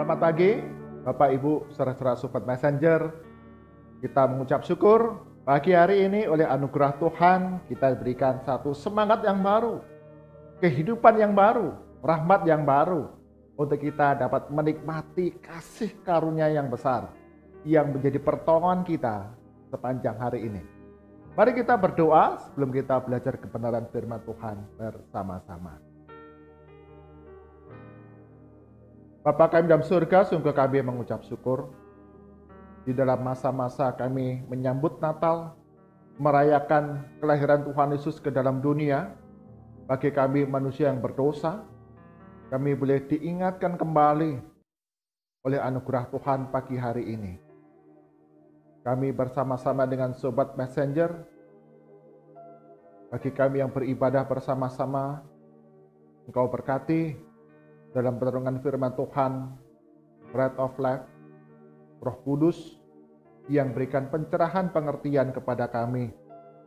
Selamat pagi, Bapak Ibu, saudara-saudara Sobat Messenger. Kita mengucap syukur pagi hari ini oleh anugerah Tuhan kita diberikan satu semangat yang baru, kehidupan yang baru, rahmat yang baru untuk kita dapat menikmati kasih karunia yang besar yang menjadi pertolongan kita sepanjang hari ini. Mari kita berdoa sebelum kita belajar kebenaran firman Tuhan bersama-sama. Bapa kami dalam surga, sungguh kami mengucap syukur di dalam masa-masa kami menyambut Natal, merayakan kelahiran Tuhan Yesus ke dalam dunia. Bagi kami manusia yang berdosa, kami boleh diingatkan kembali oleh anugerah Tuhan pagi hari ini. Kami bersama-sama dengan Sobat Messenger, bagi kami yang beribadah bersama-sama, Engkau berkati dalam pertolongan firman Tuhan, Bread of Life, Roh Kudus yang berikan pencerahan pengertian kepada kami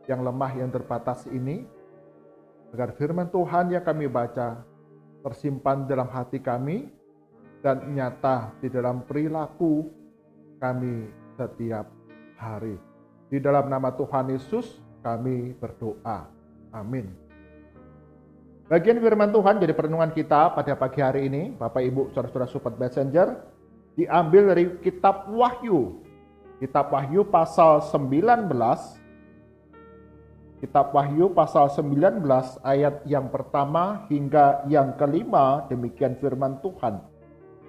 yang lemah, yang terbatas ini, agar firman Tuhan yang kami baca tersimpan dalam hati kami dan nyata di dalam perilaku kami setiap hari. Di dalam nama Tuhan Yesus kami berdoa. Amin. Bagian firman Tuhan jadi perenungan kita pada pagi hari ini, Bapak Ibu, saudara-saudara Sobat Messenger, diambil dari kitab Wahyu. Kitab Wahyu pasal 19. Kitab Wahyu pasal 19 ayat yang pertama hingga yang kelima, demikian firman Tuhan.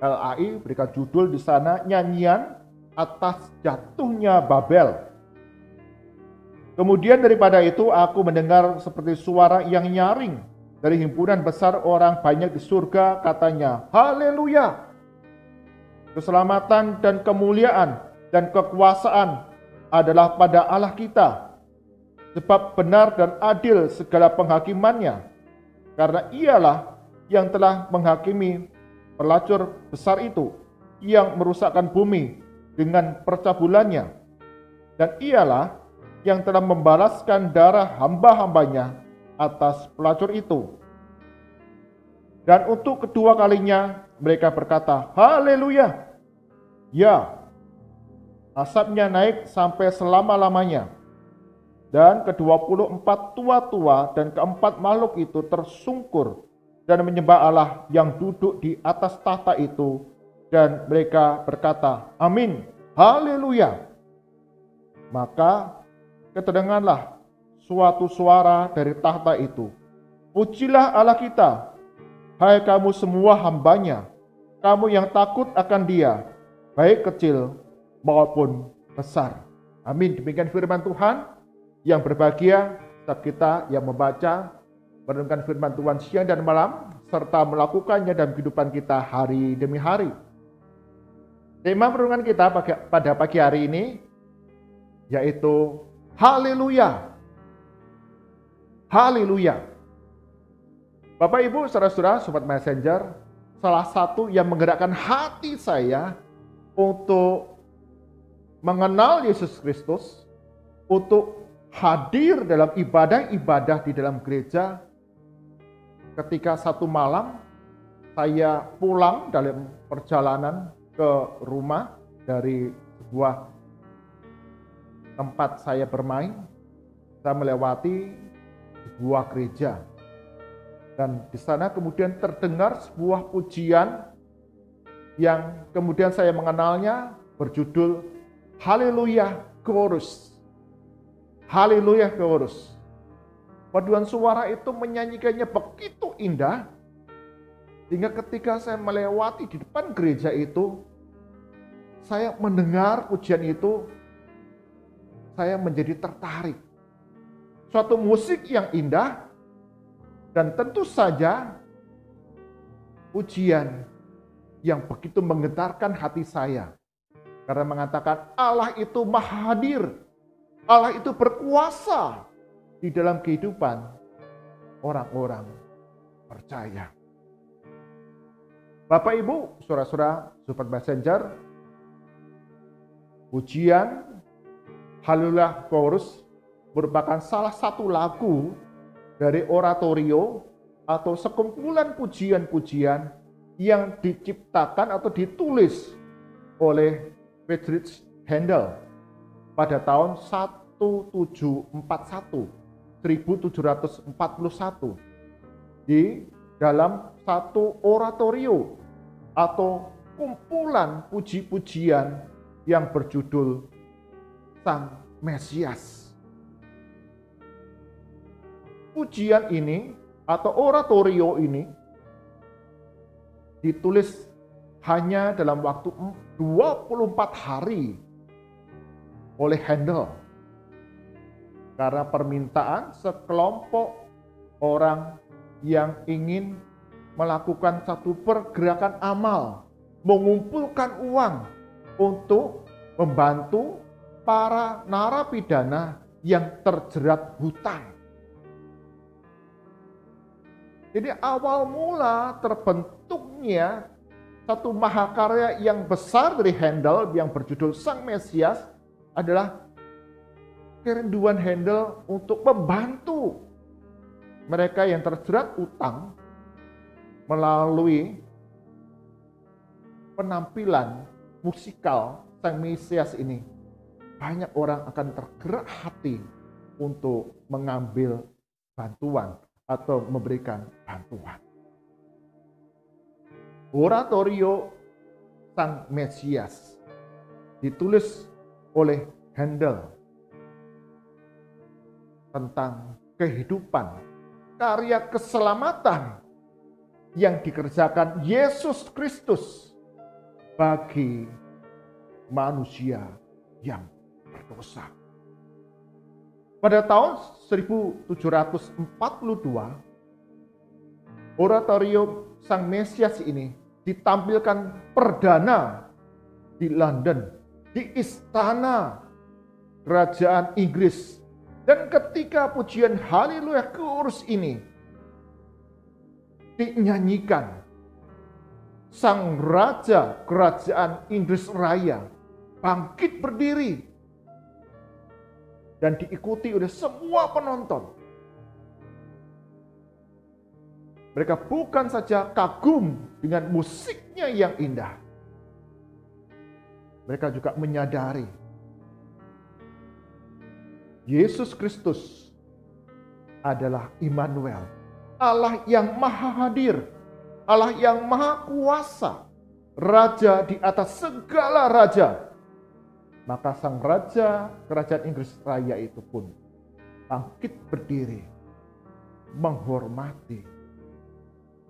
LAI berikan judul di sana, Nyanyian Atas Jatuhnya Babel. Kemudian daripada itu aku mendengar seperti suara yang nyaring dari himpunan besar orang banyak di surga, katanya, Haleluya! Keselamatan dan kemuliaan dan kekuasaan adalah pada Allah kita, sebab benar dan adil segala penghakimannya, karena ialah yang telah menghakimi pelacur besar itu, yang merusakkan bumi dengan percabulannya, dan ialah yang telah membalaskan darah hamba-hambanya atas pelacur itu. Dan untuk kedua kalinya mereka berkata, Haleluya! Ya, asapnya naik sampai selama-lamanya. Dan ke-24 tua-tua dan keempat makhluk itu tersungkur dan menyembah Allah yang duduk di atas tahta itu. Dan mereka berkata, Amin, Haleluya! Maka kedengaranlah suatu suara dari tahta itu. Pujilah Allah kita, hai kamu semua hambanya, kamu yang takut akan Dia, baik kecil maupun besar. Amin. Demikian firman Tuhan. Yang berbahagia setiap kita yang membaca, merenungkan firman Tuhan siang dan malam, serta melakukannya dalam kehidupan kita hari demi hari. Tema perenungan kita pada pagi hari ini yaitu Haleluya. Haleluya. Bapak Ibu, saudara-saudara, Sobat Messenger, salah satu yang menggerakkan hati saya untuk mengenal Yesus Kristus, untuk hadir dalam ibadah-ibadah di dalam gereja, ketika satu malam saya pulang dalam perjalanan ke rumah dari sebuah tempat saya bermain, saya melewati sebuah gereja, dan di sana kemudian terdengar sebuah pujian yang kemudian saya mengenalnya berjudul Haleluya Chorus. Haleluya Chorus. Paduan suara itu menyanyikannya begitu indah, sehingga ketika saya melewati di depan gereja itu, saya mendengar pujian itu, saya menjadi tertarik. Suatu musik yang indah, dan tentu saja pujian yang begitu menggetarkan hati saya. Karena mengatakan Allah itu maha hadir, Allah itu berkuasa di dalam kehidupan orang-orang percaya. Bapak Ibu, saudara-saudara, Sobat Messenger, pujian Haleluya Chorus merupakan salah satu lagu dari oratorio atau sekumpulan pujian-pujian yang diciptakan atau ditulis oleh Friedrich Handel pada tahun 1741 di dalam satu oratorio atau kumpulan puji-pujian yang berjudul Sang Mesias. Pujian ini atau oratorio ini ditulis hanya dalam waktu 24 hari oleh Handel karena permintaan sekelompok orang yang ingin melakukan satu pergerakan amal, mengumpulkan uang untuk membantu para narapidana yang terjerat hutang. Jadi awal mula terbentuknya satu mahakarya yang besar dari Handel yang berjudul Sang Mesias adalah kerinduan Handel untuk membantu mereka yang terjerat utang melalui penampilan musikal Sang Mesias ini. Banyak orang akan tergerak hati untuk mengambil bantuan atau memberikan bantuan. Oratorio Sang Mesias ditulis oleh Handel tentang kehidupan, karya keselamatan yang dikerjakan Yesus Kristus bagi manusia yang berdosa. Pada tahun 1742, oratorio Sang Mesias ini ditampilkan perdana di London, di istana kerajaan Inggris. Dan ketika pujian Haleluya Kudus ini dinyanyikan, Sang Raja Kerajaan Inggris Raya bangkit berdiri dan diikuti oleh semua penonton. Mereka bukan saja kagum dengan musiknya yang indah, mereka juga menyadari Yesus Kristus adalah Immanuel, Allah yang maha hadir, Allah yang maha kuasa, Raja di atas segala raja. Maka Sang Raja Kerajaan Inggris Raya itu pun bangkit berdiri menghormati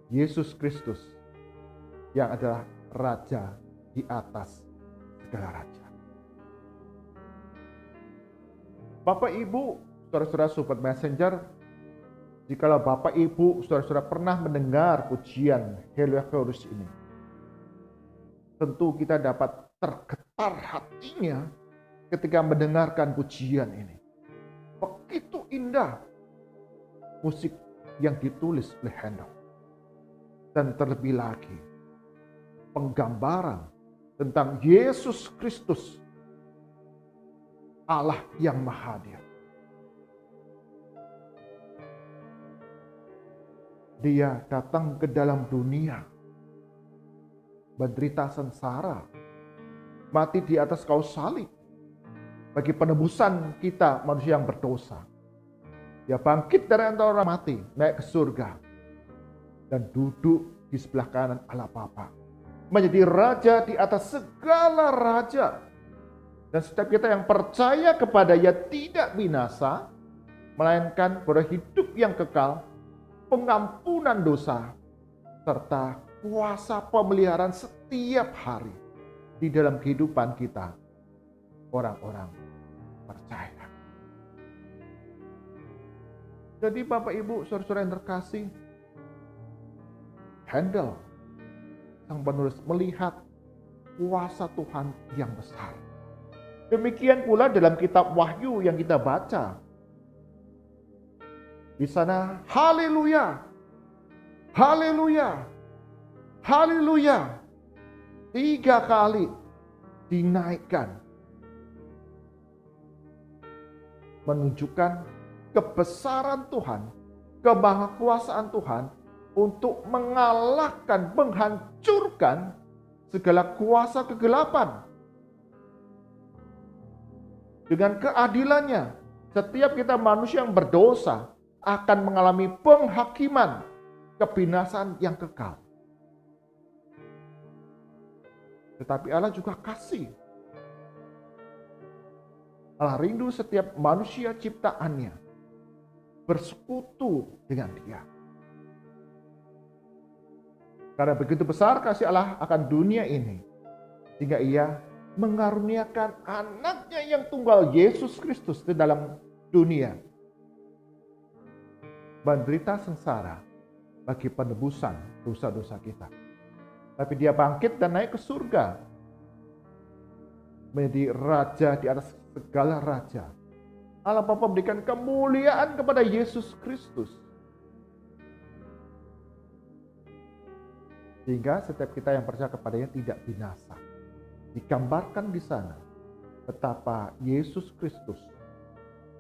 Yesus Kristus yang adalah Raja di atas segala raja. Bapak Ibu, saudara-saudara Sobat Messenger, jikalau Bapak Ibu, saudara-saudara pernah mendengar pujian Haleluya Kudus ini, tentu kita dapat tergetar hatinya ketika mendengarkan pujian ini. Begitu indah musik yang ditulis oleh Handel. Dan terlebih lagi, penggambaran tentang Yesus Kristus, Allah yang maha hadir. Dia datang ke dalam dunia, menderita sengsara, mati di atas kayu salib bagi penebusan kita manusia yang berdosa. Dia bangkit dari antara orang mati, naik ke surga, dan duduk di sebelah kanan Allah Bapa, menjadi Raja di atas segala raja. Dan setiap kita yang percaya kepada-Nya tidak binasa, melainkan berhidup yang kekal, pengampunan dosa, serta kuasa pemeliharaan setiap hari di dalam kehidupan kita, orang-orang percaya. Jadi Bapak Ibu, saudara-saudara yang terkasih, Handel, sang penulis, melihat kuasa Tuhan yang besar. Demikian pula dalam kitab Wahyu yang kita baca. Di sana, haleluya, haleluya, haleluya. 3 kali dinaikkan. Menunjukkan kebesaran Tuhan, kemahakuasaan Tuhan untuk mengalahkan, menghancurkan segala kuasa kegelapan. Dengan keadilannya, setiap kita manusia yang berdosa akan mengalami penghakiman, kebinasaan yang kekal. Tetapi Allah juga kasih. Allah rindu setiap manusia ciptaannya bersekutu dengan Dia. Karena begitu besar kasih Allah akan dunia ini, sehingga Ia mengaruniakan anaknya yang tunggal Yesus Kristus di dalam dunia, menderita sengsara bagi penebusan dosa-dosa kita. Tapi Dia bangkit dan naik ke surga, menjadi raja di atas segala raja. Allah Bapa memberikan kemuliaan kepada Yesus Kristus, sehingga setiap kita yang percaya kepadanya tidak binasa. Digambarkan di sana betapa Yesus Kristus,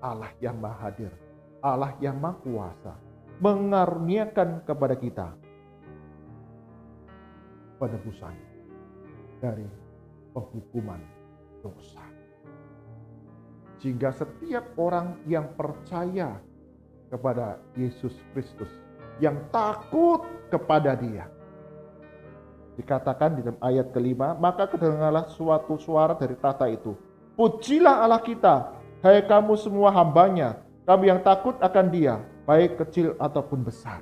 Allah yang Maha Hadir, Allah yang Maha Kuasa, mengaruniakan kepada kita penebusan dari penghukuman dosa. Sehingga setiap orang yang percaya kepada Yesus Kristus, yang takut kepada Dia, dikatakan di dalam ayat kelima, maka kedengarlah suatu suara dari tahta itu, pujilah Allah kita, hai kamu semua hambanya, kami yang takut akan Dia, baik kecil ataupun besar.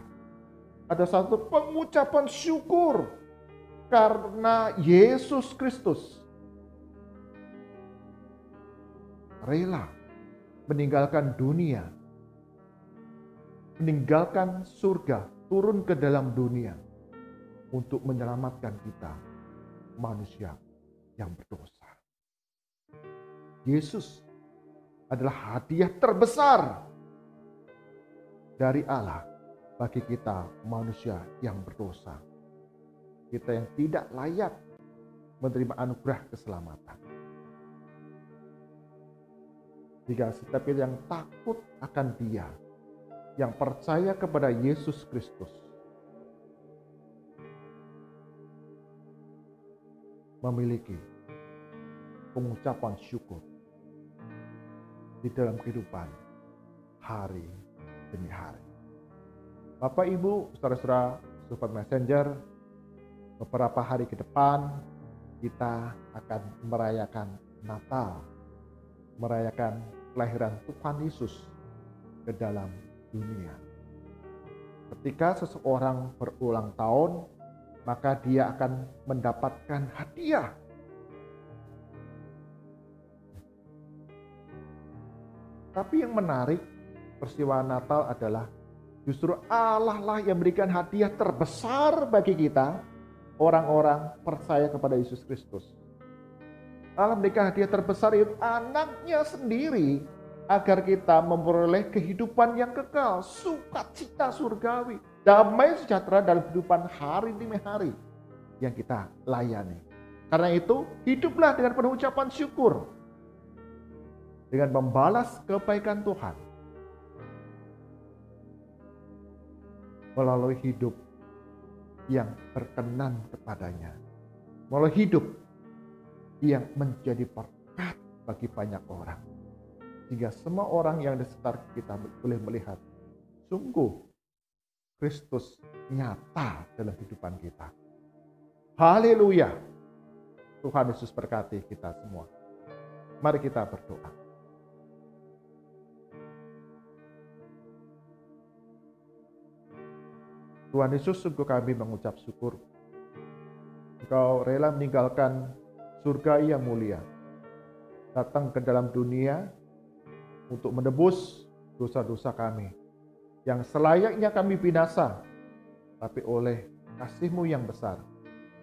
Ada satu pengucapan syukur karena Yesus Kristus rela meninggalkan dunia, meninggalkan surga, turun ke dalam dunia untuk menyelamatkan kita, manusia yang berdosa. Yesus adalah hadiah terbesar dari Allah bagi kita, manusia yang berdosa. Kita yang tidak layak menerima anugerah keselamatan. Jika setiap yang takut akan Dia, yang percaya kepada Yesus Kristus, memiliki pengucapan syukur di dalam kehidupan hari demi hari. Bapak, Ibu, saudara-saudara, Sobat Messenger, beberapa hari ke depan kita akan merayakan Natal, merayakan kelahiran Tuhan Yesus ke dalam dunia. Ketika seseorang berulang tahun, maka dia akan mendapatkan hadiah. Tapi yang menarik, peristiwa Natal adalah justru Allah lah yang memberikan hadiah terbesar bagi kita, orang-orang percaya kepada Yesus Kristus. Allah memberikan hadiah terbesar itu anaknya sendiri, agar kita memperoleh kehidupan yang kekal, sukacita surgawi, damai sejahtera dalam kehidupan hari demi hari yang kita layani. Karena itu, hiduplah dengan penuh ucapan syukur, dengan membalas kebaikan Tuhan melalui hidup yang berkenan kepadanya, melalui hidup yang menjadi berkat bagi banyak orang, sehingga semua orang yang di sekitar kita boleh melihat sungguh Kristus nyata dalam kehidupan kita. Haleluya. Tuhan Yesus berkati kita semua. Mari kita berdoa. Tuhan Yesus, sungguh kami mengucap syukur. Engkau rela meninggalkan surga yang mulia, datang ke dalam dunia untuk menebus dosa-dosa kami, yang selayaknya kami binasa, tapi oleh kasih-Mu yang besar,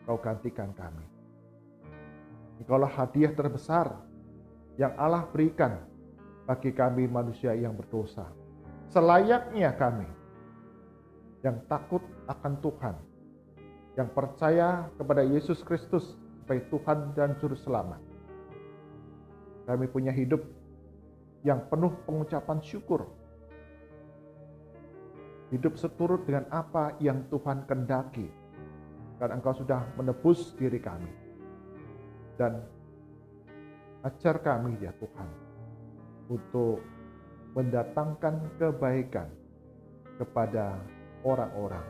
Kau gantikan kami. Engkaulah hadiah terbesar yang Allah berikan bagi kami manusia yang berdosa. Selayaknya kami yang takut akan Tuhan, yang percaya kepada Yesus Kristus sebagai Tuhan dan Juru Selamat. Kami punya hidup yang penuh pengucapan syukur. hidup seturut dengan apa yang Tuhan kehendaki. Karena Engkau sudah menebus diri kami. Dan ajar kami ya Tuhan, untuk mendatangkan kebaikan kepada orang-orang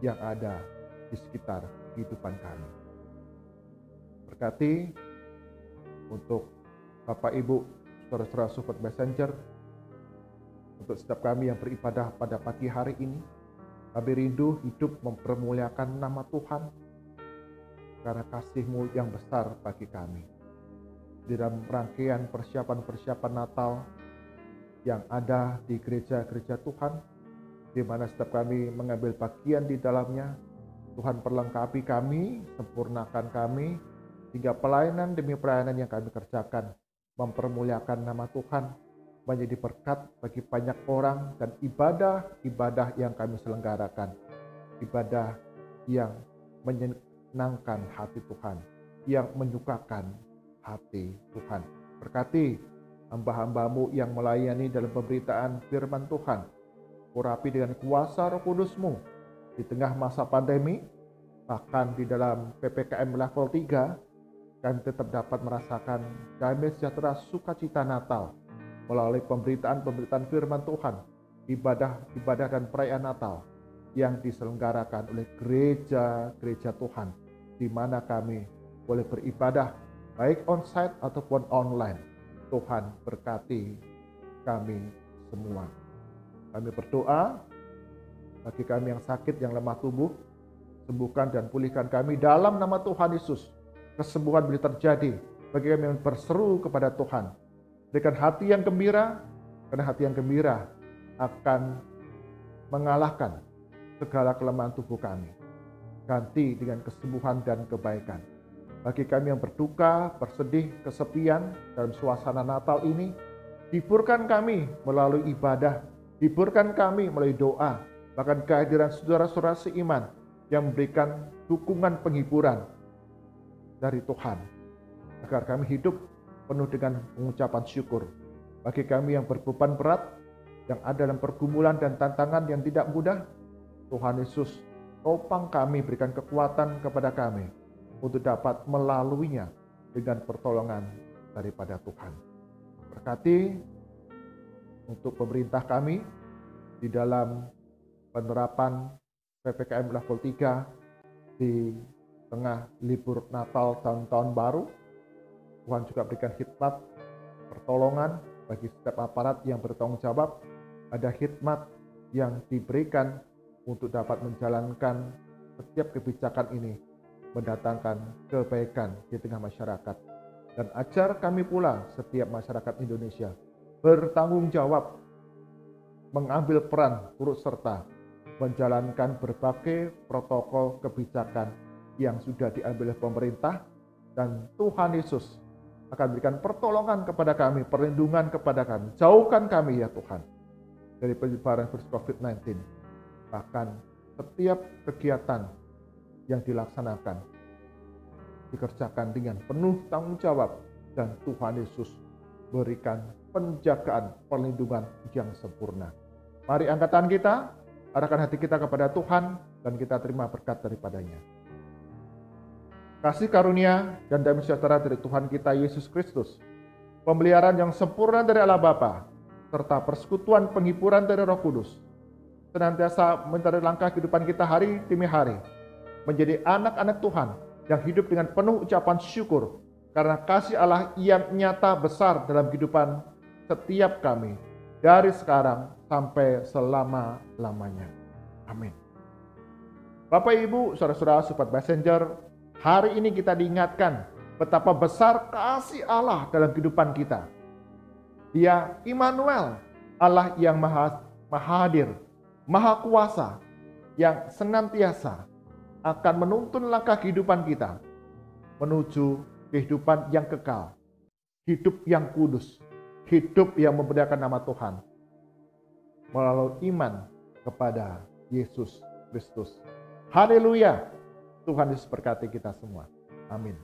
yang ada di sekitar kehidupan kami. Berkati untuk Bapak Ibu, saudara-saudara Support Messenger, untuk setiap kami yang beribadah pada pagi hari ini. Kami rindu hidup mempermuliakan nama Tuhan karena kasih-Mu yang besar bagi kami. Di dalam rangkaian persiapan-persiapan Natal yang ada di gereja-gereja Tuhan, di mana setiap kami mengambil bagian di dalamnya, Tuhan perlengkapi kami, sempurnakan kami, sehingga pelayanan demi pelayanan yang kami kerjakan mempermuliakan nama Tuhan, menjadi berkat bagi banyak orang, dan ibadah-ibadah yang kami selenggarakan, ibadah yang menyenangkan hati Tuhan, yang menyukakan hati Tuhan. Berkati hamba-hamba-Mu yang melayani dalam pemberitaan firman Tuhan, urapi dengan kuasa Roh Kudus-Mu di tengah masa pandemi, bahkan di dalam PPKM level 3, kami tetap dapat merasakan damai sejahtera sukacita Natal melalui pemberitaan-pemberitaan firman Tuhan, ibadah-ibadah dan perayaan Natal yang diselenggarakan oleh gereja-gereja Tuhan, di mana kami boleh beribadah baik onsite ataupun online. Tuhan berkati kami semua. Kami berdoa bagi kami yang sakit, yang lemah tubuh, sembuhkan dan pulihkan kami dalam nama Tuhan Yesus. Kesembuhan boleh terjadi bagi kami yang berseru kepada Tuhan. Berikan hati yang gembira, karena hati yang gembira akan mengalahkan segala kelemahan tubuh kami. Ganti dengan kesembuhan dan kebaikan. Bagi kami yang berduka, bersedih, kesepian dalam suasana Natal ini, hiburkan kami melalui ibadah, hiburkan kami melalui doa, bahkan kehadiran saudara-saudara seiman yang memberikan dukungan penghiburan dari Tuhan, agar kami hidup penuh dengan pengucapan syukur. Bagi kami yang berbeban berat, yang ada dalam pergumulan dan tantangan yang tidak mudah, Tuhan Yesus topang kami, berikan kekuatan kepada kami untuk dapat melaluinya dengan pertolongan daripada Tuhan. Berkati untuk pemerintah kami di dalam penerapan PPKM level 3 di tengah libur Natal dan Tahun Baru. Tuhan juga berikan hikmat, pertolongan bagi setiap aparat yang bertanggung jawab. Ada hikmat yang diberikan untuk dapat menjalankan setiap kebijakan ini, mendatangkan kebaikan di tengah masyarakat. Dan ajar kami pula setiap masyarakat Indonesia bertanggung jawab, mengambil peran turut serta menjalankan berbagai protokol kebijakan yang sudah diambil oleh pemerintah, dan Tuhan Yesus akan berikan pertolongan kepada kami, perlindungan kepada kami. Jauhkan kami ya Tuhan dari penyebaran virus COVID-19. Bahkan setiap kegiatan yang dilaksanakan dikerjakan dengan penuh tanggung jawab, dan Tuhan Yesus berikan penjagaan, perlindungan yang sempurna. Mari angkat tangan kita, arahkan hati kita kepada Tuhan, dan kita terima berkat daripadanya. Kasih karunia dan damai sejahtera dari Tuhan kita Yesus Kristus, pemeliharaan yang sempurna dari Allah Bapa, serta persekutuan penghiburan dari Roh Kudus, senantiasa menyertai langkah kehidupan kita hari demi hari, menjadi anak-anak Tuhan yang hidup dengan penuh ucapan syukur, karena kasih Allah yang nyata besar dalam kehidupan setiap kami, dari sekarang sampai selama-lamanya. Amin. Bapak Ibu, saudara-saudara Support Messenger, hari ini kita diingatkan betapa besar kasih Allah dalam kehidupan kita. Dia Immanuel, Allah yang maha hadir, maha kuasa, yang senantiasa akan menuntun langkah kehidupan kita menuju kehidupan yang kekal, hidup yang kudus, hidup yang memuliakan nama Tuhan melalui iman kepada Yesus Kristus. Haleluya! Tuhan Yesus berkati kita semua. Amin.